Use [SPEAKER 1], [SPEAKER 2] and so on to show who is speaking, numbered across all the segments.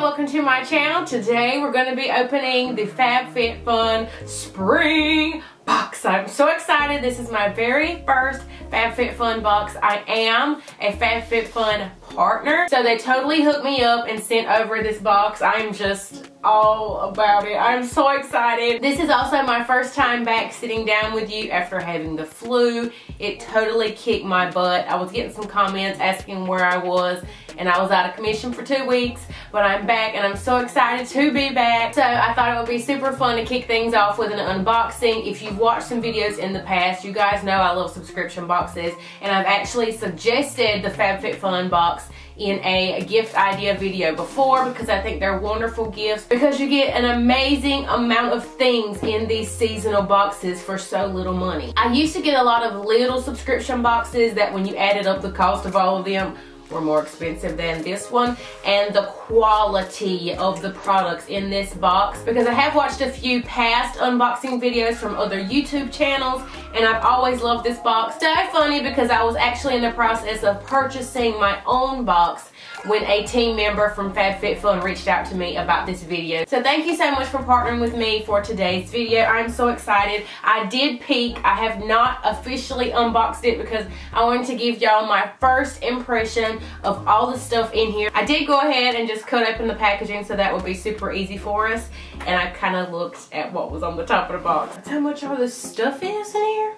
[SPEAKER 1] Welcome to my channel. Today we're going to be opening the FABFITFUN spring box. I'm so excited. This is my very first FABFITFUN box. I am a FABFITFUN partner, so they totally hooked me up and sent over this box. I'm just all about it. I'm so excited. This is also my first time back sitting down with you after having the flu. It totally kicked my butt. I was getting some comments asking where I was, and I was out of commission for 2 weeks, but I'm back and I'm so excited to be back. So I thought it would be super fun to kick things off with an unboxing. If you've watched some videos in the past, you guys know I love subscription boxes, and I've actually suggested the FABFITFUN box in a gift idea video before because I think they're wonderful gifts because you get an amazing amount of things in these seasonal boxes for so little money. I used to get a lot of little subscription boxes that when you added up the cost of all of them were more expensive than this one, and the quality of the products in this box, because I have watched a few past unboxing videos from other YouTube channels and I've always loved this box. So funny because I was actually in the process of purchasing my own box when a team member from FABFITFUN reached out to me about this video. So thank you so much for partnering with me for today's video. I'm so excited. I did peek. I have not officially unboxed it because I wanted to give y'all my first impression of all the stuff in here. I did go ahead and just cut open the packaging so that would be super easy for us, and I kind of looked at what was on the top of the box. That's how much all this stuff is in here.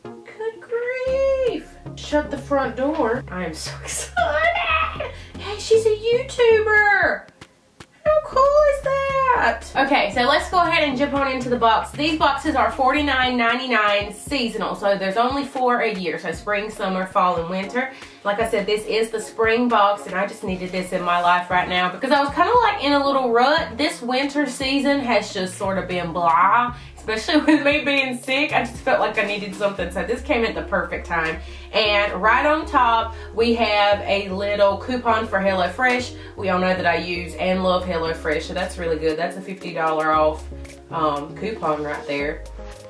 [SPEAKER 1] Good grief. Shut the front door. I am so excited. Hey, she's a YouTuber. How cool is that? Okay, so let's go ahead and jump on into the box. These boxes are $49.99 seasonal, so there's only 4 a year, so spring, summer, fall, and winter. Like I said, this is the spring box, and I just needed this in my life right now because I was kind of like in a little rut. This winter season has just sort of been blah, especially with me being sick. I just felt like I needed something, so this came at the perfect time. And right on top, we have a little coupon for HelloFresh. We all know that I use and love HelloFresh, so that's really good. That's a $50 off coupon right there,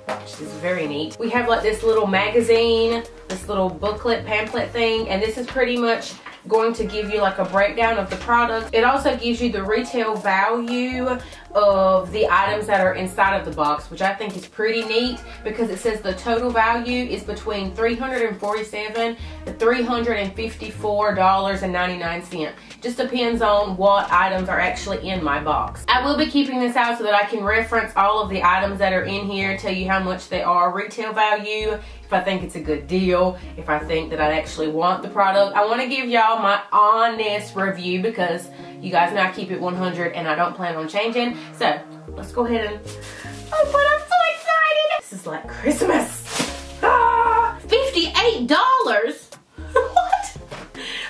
[SPEAKER 1] which is very neat. We have like this little magazine, this little booklet pamphlet thing, and this is pretty much going to give you like a breakdown of the product. It also gives you the retail value of the items that are inside of the box, which I think is pretty neat because it says the total value is between $347 to $354.99. Just depends on what items are actually in my box. I will be keeping this out so that I can reference all of the items that are in here, tell you how much they are retail value, if I think it's a good deal, if I think that I actually want the product. I want to give y'all my honest review because you guys know I keep it 100 and I don't plan on changing. So let's go ahead and open. I'm so excited. This is like Christmas. Ah, $58. What?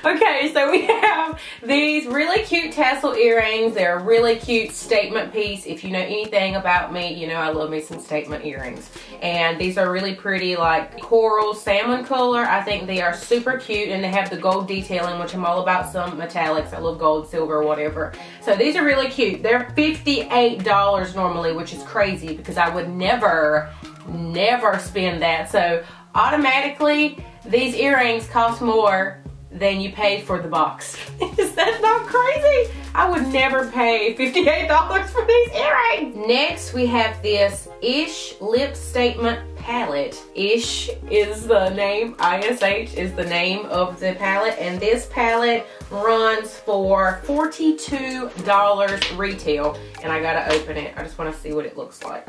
[SPEAKER 1] Okay, so we have these really cute tassel earrings. They're a really cute statement piece. If you know anything about me, you know I love me some statement earrings. And these are really pretty, like coral salmon color. I think they are super cute, and they have the gold detailing, which I'm all about some metallics. I love gold, silver, whatever. So these are really cute. They're $58 normally, which is crazy because I would never spend that. So automatically, these earrings cost more than you paid for the box. Is that not crazy? I would never pay $58 for these earrings. Next, we have this Ish Lip Statement Palette. Ish is the name, ISH is the name of the palette, and this palette runs for $42 retail, and I gotta open it. I just wanna see what it looks like.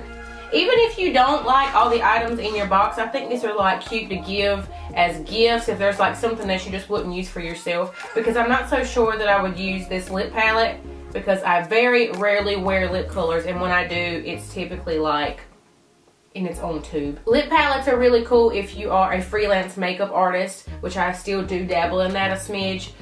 [SPEAKER 1] Even if you don't like all the items in your box, I think these are like cute to give as gifts if there's like something that you just wouldn't use for yourself, because I'm not so sure that I would use this lip palette because I very rarely wear lip colors, and when I do, it's typically like in its own tube. Lip palettes are really cool if you are a freelance makeup artist, which I still do dabble in that a smidge.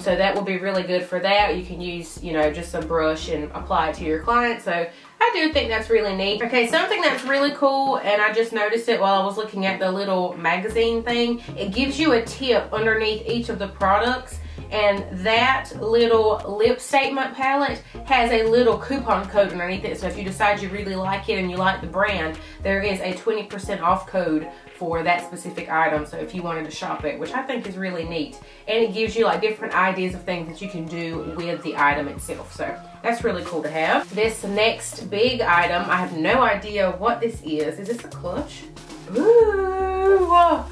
[SPEAKER 1] So that will be really good for that. You can use, you know, just a brush and apply it to your client. So I do think that's really neat. Okay, something that's really cool, and I just noticed it while I was looking at the little magazine thing, it gives you a tip underneath each of the products. And that little lip statement palette has a little coupon code underneath it. So if you decide you really like it and you like the brand, there is a 20% off code for that specific item. So if you wanted to shop it, which I think is really neat. And it gives you like different ideas of things that you can do with the item itself. So that's really cool to have. This next big item, I have no idea what this is. Is this a clutch? Ooh,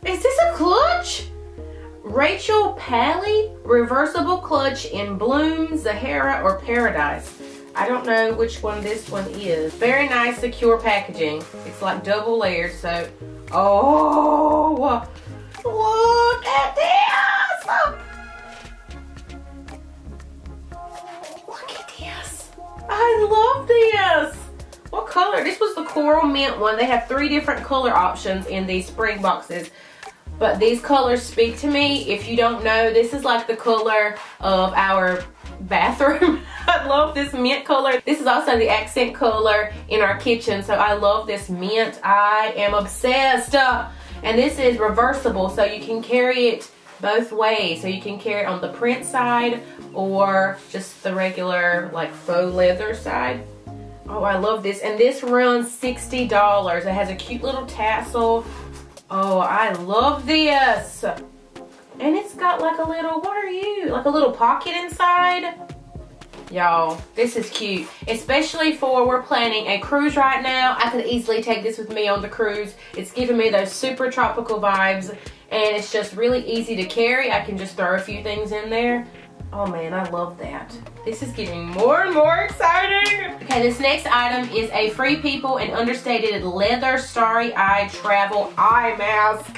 [SPEAKER 1] is this a clutch? Rachel Pally reversible clutch in Bloom, Zahara, or Paradise. I don't know which one this one is. Very nice, secure packaging. It's like double layered, so, oh, look at this! Look at this. I love this. What color? This was the coral mint one. They have 3 different color options in these spring boxes. But these colors speak to me. If you don't know, this is like the color of our bathroom. I love this mint color. This is also the accent color in our kitchen. So I love this mint. I am obsessed. And this is reversible, so you can carry it both ways. So you can carry it on the print side or just the regular like faux leather side. Oh, I love this. And this runs $60. It has a cute little tassel. Oh, I love this. And it's got like a little, what are you? Like a little pocket inside. Y'all, this is cute. Especially for, we're planning a cruise right now. I could easily take this with me on the cruise. It's giving me those super tropical vibes. And it's just really easy to carry. I can just throw a few things in there. Oh man, I love that. This is getting more and more exciting. Okay, this next item is a Free People and Understated Leather Starry Eye Travel Eye Mask.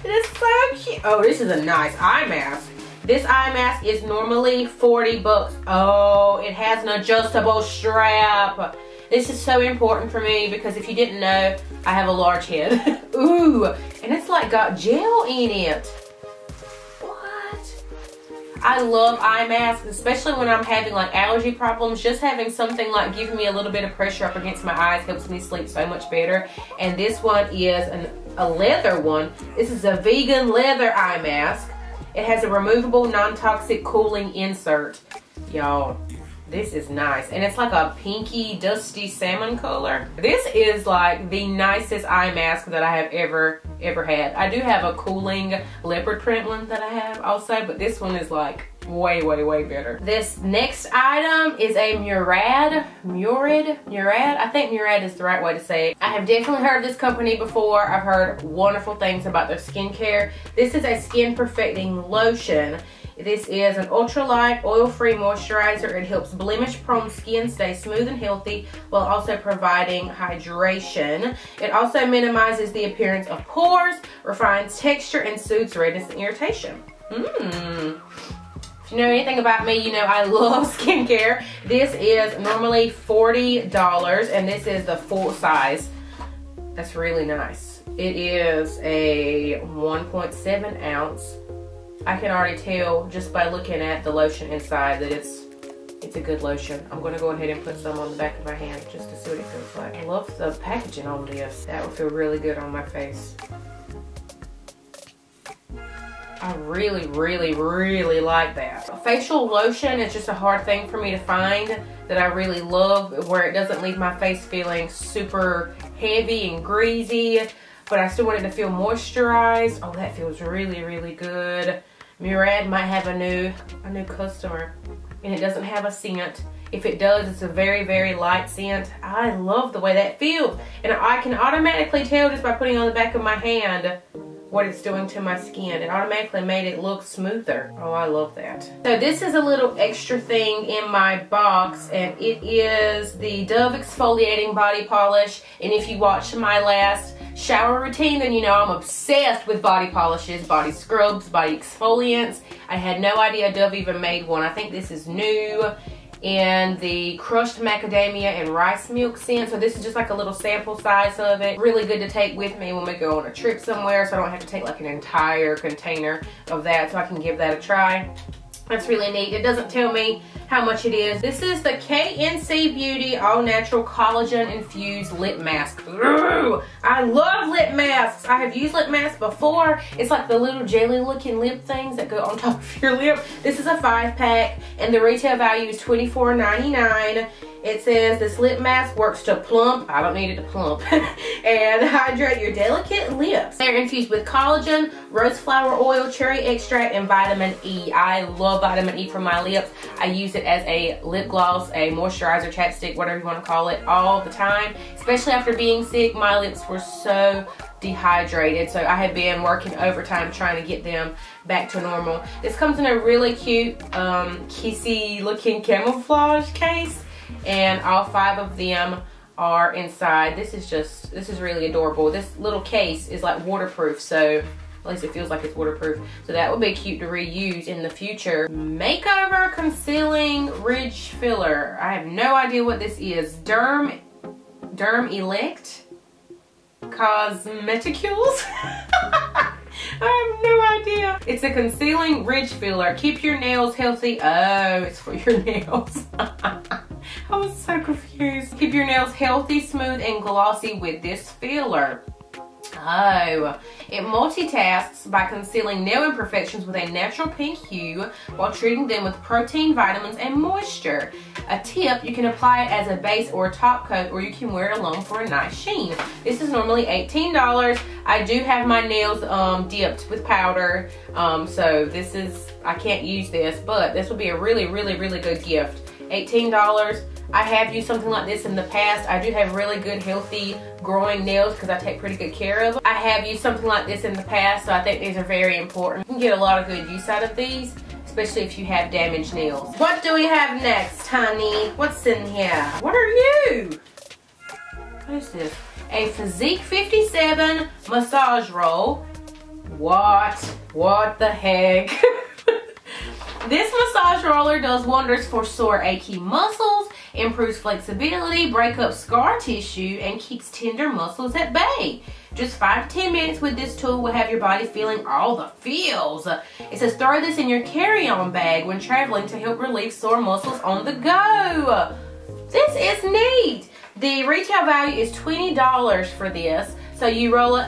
[SPEAKER 1] It is so cute. Oh, this is a nice eye mask. This eye mask is normally 40 bucks. Oh, it has an adjustable strap. This is so important for me because if you didn't know, I have a large head. Ooh, and it's like got gel in it. I love eye masks, especially when I'm having like allergy problems. Just having something like giving me a little bit of pressure up against my eyes helps me sleep so much better. And this one is a leather one. This is a vegan leather eye mask. It has a removable non-toxic cooling insert. Y'all, this is nice. And it's like a pinky, dusty salmon color. This is like the nicest eye mask that I have ever had. I do have a cooling leopard print one that I have also, but this one is like way, way, way better. This next item is a Murad. I think Murad is the right way to say it. I have definitely heard of this company before. I've heard wonderful things about their skincare. This is a skin perfecting lotion. This is an ultralight, oil-free moisturizer. It helps blemish-prone skin stay smooth and healthy while also providing hydration. It also minimizes the appearance of pores, refines texture, and soothes redness and irritation. If you know anything about me, you know I love skincare. This is normally $40, and this is the full size. That's really nice. It is a 1.7 ounce. I can already tell just by looking at the lotion inside that it's a good lotion. I'm going to go ahead and put some on the back of my hand just to see what it feels like. I love the packaging on this. That would feel really good on my face. I really, really, really like that. Facial lotion is just a hard thing for me to find that I really love, where it doesn't leave my face feeling super heavy and greasy, but I still want it to feel moisturized. Oh, that feels really, really good. Murad might have a new customer, and it doesn't have a scent. If it does, it's a very, very light scent. I love the way that feels, and I can automatically tell just by putting it on the back of my hand what it's doing to my skin. It automatically made it look smoother. Oh, I love that. So this is a little extra thing in my box, and it is the Dove Exfoliating Body Polish. And if you watched my last shower routine, then you know I'm obsessed with body polishes, body scrubs, body exfoliants. I had no idea Dove even made one. I think this is new. And the crushed macadamia and rice milk scent. So this is just like a little sample size of it. Really good to take with me when we go on a trip somewhere, so I don't have to take like an entire container of that, so I can give that a try. That's really neat. It doesn't tell me how much it is. This is the KNC Beauty All Natural Collagen Infused Lip Mask. Ooh, I love lip masks. I have used lip masks before. It's like the little jelly looking lip things that go on top of your lip. This is a 5-pack, and the retail value is $24.99. It says this lip mask works to plump, I don't need it to plump, and hydrate your delicate lips. They're infused with collagen, rose flower oil, cherry extract, and vitamin E. I love vitamin E for my lips. I use it as a lip gloss, a moisturizer, chapstick, whatever you want to call it, all the time. Especially after being sick, my lips were so dehydrated, so I have been working overtime trying to get them back to normal. This comes in a really cute kissy looking camouflage case, and all 5 of them are inside. This is really adorable. This little case is like waterproof, so at least it feels like it's waterproof, so that would be cute to reuse in the future. Makeover Concealing Ridge Filler. I have no idea what this is. Derm Elect Cosmeticals. I have no idea. It's a concealing ridge filler. Keep your nails healthy. Oh, it's for your nails. I was so confused. Keep your nails healthy, smooth, and glossy with this filler. Oh, it multitasks by concealing nail imperfections with a natural pink hue while treating them with protein, vitamins, and moisture. A tip, you can apply it as a base or a top coat, or you can wear it alone for a nice sheen. This is normally $18. I do have my nails dipped with powder, so this is, I can't use this, but this would be a really, really, really good gift. $18. I have used something like this in the past. I do have really good, healthy, growing nails because I take pretty good care of them. I have used something like this in the past, so I think these are very important. You can get a lot of good use out of these, especially if you have damaged nails. What do we have next, honey? What's in here? What are you? What is this? A Physique 57 massage roll. What the heck? This massage roller does wonders for sore, achy muscles, improves flexibility, breaks up scar tissue, and keeps tender muscles at bay. Just 5 to 10 minutes with this tool will have your body feeling all the feels. It says throw this in your carry-on bag when traveling to help relieve sore muscles on the go. This is neat. The retail value is $20 for this. So you roll it.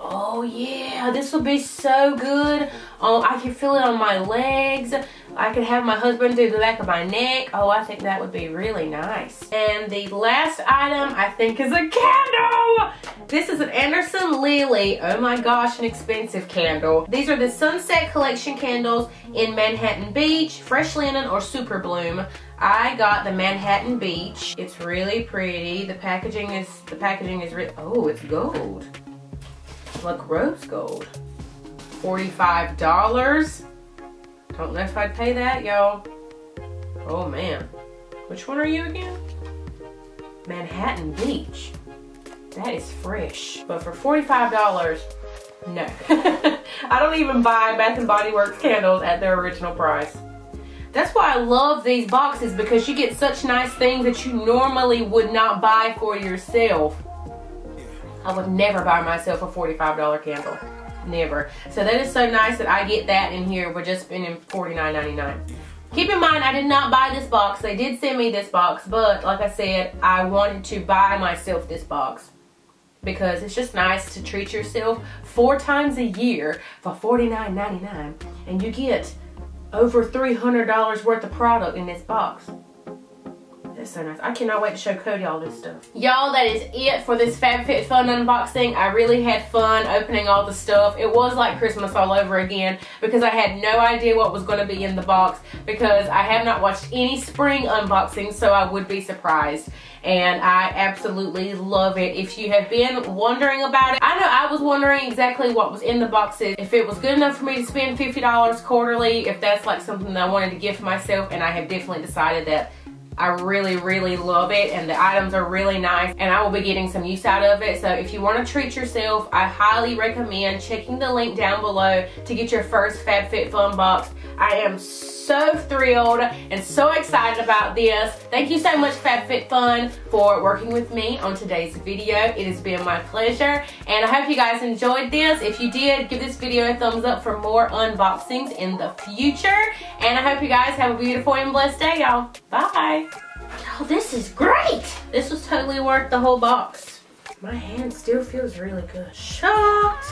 [SPEAKER 1] Oh yeah, this will be so good. I can feel it on my legs. I could have my husband do the back of my neck. Oh, I think that would be really nice. And the last item I think is a candle. This is an Anderson Lily. Oh my gosh, an expensive candle. These are the Sunset Collection candles in Manhattan Beach, Fresh Linen, or Super Bloom. I got the Manhattan Beach. It's really pretty. The packaging is oh, it's gold. Like rose gold. $45. Don't know if I'd pay that, y'all. Oh man. Which one are you again? Manhattan Beach. That is fresh. But for $45, no. I don't even buy Bath & Body Works candles at their original price. That's why I love these boxes, because you get such nice things that you normally would not buy for yourself. I would never buy myself a $45 candle. Never. So that is so nice that I get that in here. We're just spending $49.99. Keep in mind, I did not buy this box. They did send me this box, but like I said, I wanted to buy myself this box because it's just nice to treat yourself 4 times a year for $49.99, and you get over $300 worth of product in this box. That's so nice. I cannot wait to show Cody all this stuff. Y'all, that is it for this FABFITFUN unboxing. I really had fun opening all the stuff. It was like Christmas all over again because I had no idea what was going to be in the box, because I have not watched any spring unboxings, so I would be surprised. And I absolutely love it. If you have been wondering about it, I know I was wondering exactly what was in the boxes, if it was good enough for me to spend $50 quarterly, if that's like something that I wanted to gift myself, and I have definitely decided that I really, really love it, and the items are really nice, and I will be getting some use out of it. So if you want to treat yourself, I highly recommend checking the link down below to get your first FABFITFUN box. I am so thrilled and so excited about this. Thank you so much, FABFITFUN, for working with me on today's video. It has been my pleasure, and I hope you guys enjoyed this. If you did, give this video a thumbs up for more unboxings in the future, and I hope you guys have a beautiful and blessed day, y'all. Bye. Oh, this is great. This was totally worth the whole box. My hand still feels really good. Shocked.